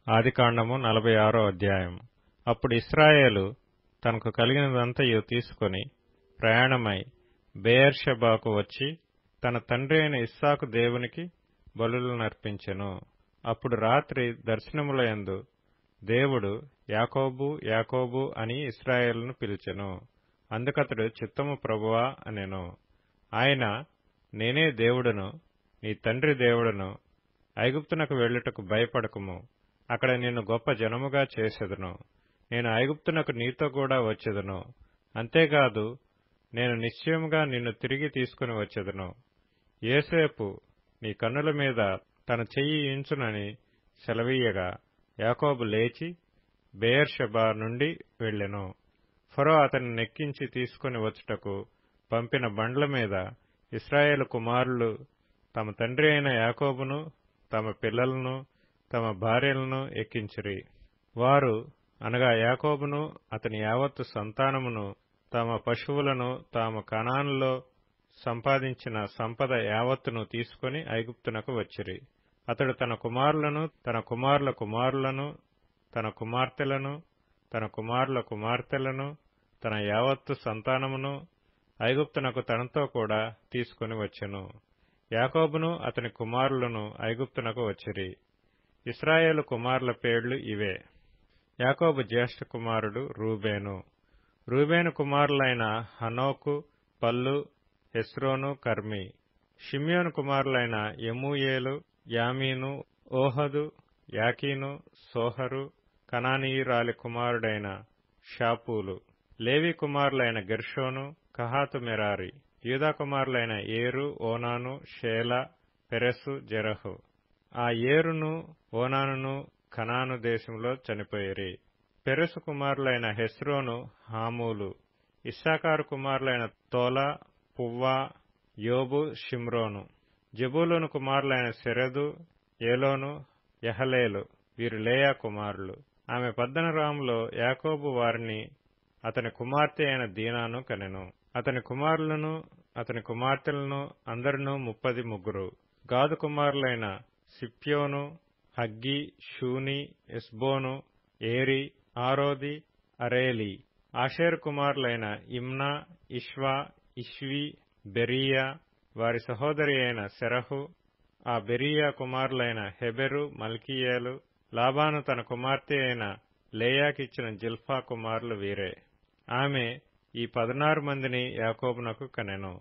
ఆదికాండము 46 అధ్యాయం. అప్పుడు ఇశ్రాయేలు తనకు కలిగినదంతయు తీసుకొని ప్రయాణమై బెయేర్షెబాకు వచ్చి తన తండ్రి అయిన ఇస్సాకు దేవునికి బలులనర్పించెను. అప్పుడు రాత్రి దర్శనములయందు దేవుడు యాకోబు యాకోబు అని ఇశ్రాయేలును పిలిచెను. అందుకతడు చిత్తము ప్రభువా అనెను. ఆయన, నేనే దేవుడను, నీ తండ్రి దేవుడను, ఐగుప్తునకు వెళ్ళుటకు భయపడకుము, అక్కడ నిన్ను గొప్ప జనముగా చేసెదను. నేను ఐగుప్తునకు నీతో కూడా వచ్చెదను. అంతేకాదు, నేను నిశ్చయముగా నిన్ను తిరిగి తీసుకుని వచ్చెదను. యోసేపు నీ కన్నుల మీద తన చెయ్యి ఉంచునని సెలవీయగా యాకోబు లేచి బెయేర్షెబా నుండి వెళ్ళెను. ఫరో అతన్ని నెక్కించి తీసుకుని వచ్చుటకు పంపిన బండ్ల మీద ఇశ్రాయేలు కుమారులు తమ తండ్రి అయిన యాకోబును, తమ పిల్లలను, తమ భార్యలను ఎక్కించిరి. వారు అనగా యాకోబును అతని యావత్తు సంతానమును తమ పశువులను తాము కనానులో సంపాదించిన సంపద యావత్తును తీసుకుని ఐగుప్తునకు వచ్చిరి. అతడు తన కుమారులను, తన కుమారుల కుమారులను, తన కుమార్తెలను, తన కుమారుల కుమార్తెలను, తన యావత్తు సంతానమును ఐగుప్తునకు తనతో కూడా తీసుకుని వచ్చెను. యాకోబును అతని కుమారులను ఐగుప్తునకు వచ్చిరి. ఇశ్రాయేలు కుమారుల పేర్లు ఇవే. యాకోబు జ్యేష్ఠ కుమారుడు రూబేను. రూబేను కుమారులైన హనోకు, పల్లు, హెస్రోను, కర్మి. షిమ్యోను కుమారులైన యెమూయేలు, యామీను, ఓహదు, యాకీను, సోహరు, కనానీయురాలి కుమారుడైన షాపూలు. లేవి కుమారులైన గెర్షోను, కహాతు మెరారి. యూదా కుమారులైన ఏరు, ఓనాను, షేలా, పెరెసు, జెరహు. ఆ ఏరును ఓనానును కనాను దేశంలో చనిపోయిరి. పెరెసు కుమారులైన హెస్రోను, హామూలు. ఇస్సాకారు కుమారులైన తోలా, పువ్వా, యోబు, షిమ్రోను. జెబూలూను కుమారులైన సెరెదు, ఏలోను, యహలేలు. వీరు లేయా కుమారులు. ఆమె పద్దనరాములో యాకోబు వారిని అతని కుమార్తె అయిన దీనాను కనెను. అతని కుమారులను అతని కుమార్తెలను అందరును 33. గాదు కుమారులైన సిప్యోను, హగ్గీ, షూని, ఎస్బోను, ఏరి, ఆరోది, అరేలి. ఆషేరు కుమారులైన ఇమ్నా, ఇష్వా, ఇష్వి, బెరీయా, వారి సహోదరి అయిన సెరహు. ఆ బెరీయా కుమారులైన హెబెరు, మల్కీయేలు. లాబాను తన కుమార్తె అయిన లేయాకిచ్చిన జిల్ఫా కుమారులు వీరే. ఆమె ఈ 16 మందిని యాకోబునకు కనెను.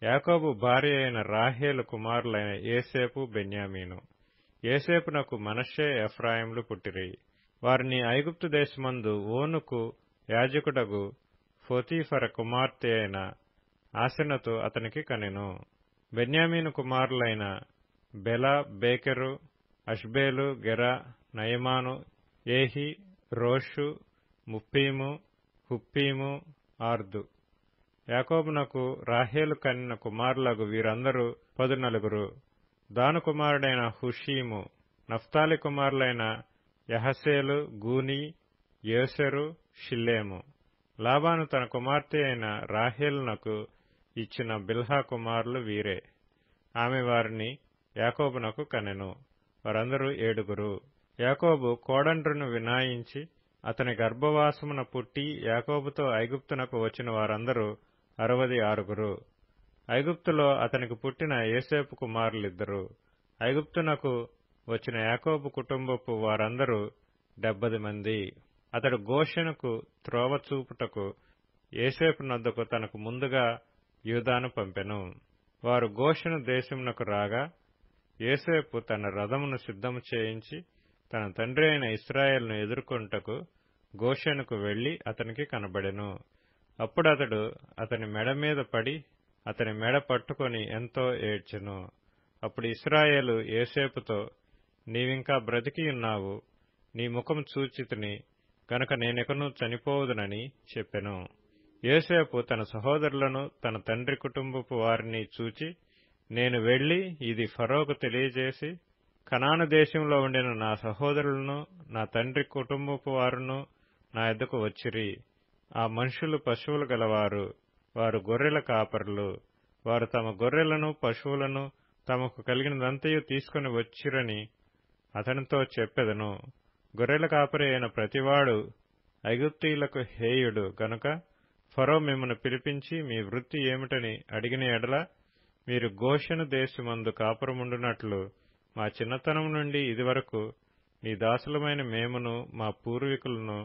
యాకోబు భార్య అయిన రాహేలు కుమారులైన యోసేపు, బెన్యామీను. యోసేపునకు మనష్షే, ఎఫ్రాయిములు పుట్టిరి. వారిని ఐగుప్తు దేశమందు ఓనుకు యాజకుడగు పోతీఫర కుమార్తె అయిన ఆసెనతు అతనికి కనెను. బెన్యామీను కుమారులైన బెల, బేకెరు, అష్బేలు, గెరా, నయమాను, ఏహి, రోషు, ముప్పీము, హుప్పీము, ఆర్దు. యాకోబునకు రాహేలు కనిన కుమారులగు వీరందరూ 14. దాను కుమారుడైన హుషీము. నఫ్తాలి కుమారులైన యహసేలు, గూని, యోసెరు, షిల్లేము. లాబాను తన కుమార్తె అయిన రాహేలునకు ఇచ్చిన బిల్హా కుమారులు వీరే. ఆమె వారిని యాకోబునకు కనెను. వారందరూ 7. యాకోబు కోడండ్రును వినాయించి అతని గర్భవాసమున పుట్టి యాకోబుతో ఐగుప్తునకు వచ్చిన వారందరూ 66. ఐగుప్తులో అతనికి పుట్టిన యోసేపు కుమారులిద్దరు. ఐగుప్తునకు వచ్చిన యాకోబు కుటుంబపు వారందరూ 70 మంది. అతడు గోషెనుకు త్రోవ చూపుటకు యోసేపు నొద్దకు తనకు ముందుగా యూదాను పంపెను. వారు గోషెను దేశమునకు రాగా యోసేపు తన రథమును సిద్ధము చేయించి తన తండ్రి అయిన ఇశ్రాయేలును ఎదుర్కొంటకు గోషెనుకు వెళ్లి అతనికి కనబడెను. అప్పుడతడు అతని మెడ మీద పడి అతని మెడ పట్టుకొని ఎంతో ఏడ్చెను. అప్పుడు ఇశ్రాయేలు యోసేపుతో, నీవింకా బ్రతికియున్నావు, నీ ముఖము చూచితిని గనుక నేనికను చనిపోవుదునని చెప్పెను. యోసేపు తన సహోదరులను తన తండ్రి కుటుంబపు వారిని చూచి, నేను వెళ్లి ఇది ఫరోకు తెలియజేసి కనాను దేశంలో ఉండిన నా సహోదరులను నా తండ్రి కుటుంబపు వారును నా యొద్దకు వచ్చిరి. ఆ మనుషులు పశువులు గలవారు, వారు గొర్రెల కాపరులు. వారు తమ గొర్రెలను పశువులను తమకు కలిగినదంతయు తీసుకుని వచ్చిరని అతనితో చెప్పెదను. గొర్రెల కాపరి అయిన ప్రతివాడు ఐగుప్తీయులకు హేయుడు గనుక ఫరో మిమ్మను పిలిపించి మీ వృత్తి ఏమిటని అడిగిన ఎడల మీరు గోషెను దేశమందు కాపురముండునట్లు మా చిన్నతనం నుండి ఇదివరకు నీ దాసులమైన మేమును మా పూర్వీకులను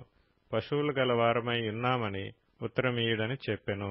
పశువులు గలవారమై ఉన్నామని ఉత్తరమీయుడని చెప్పెను.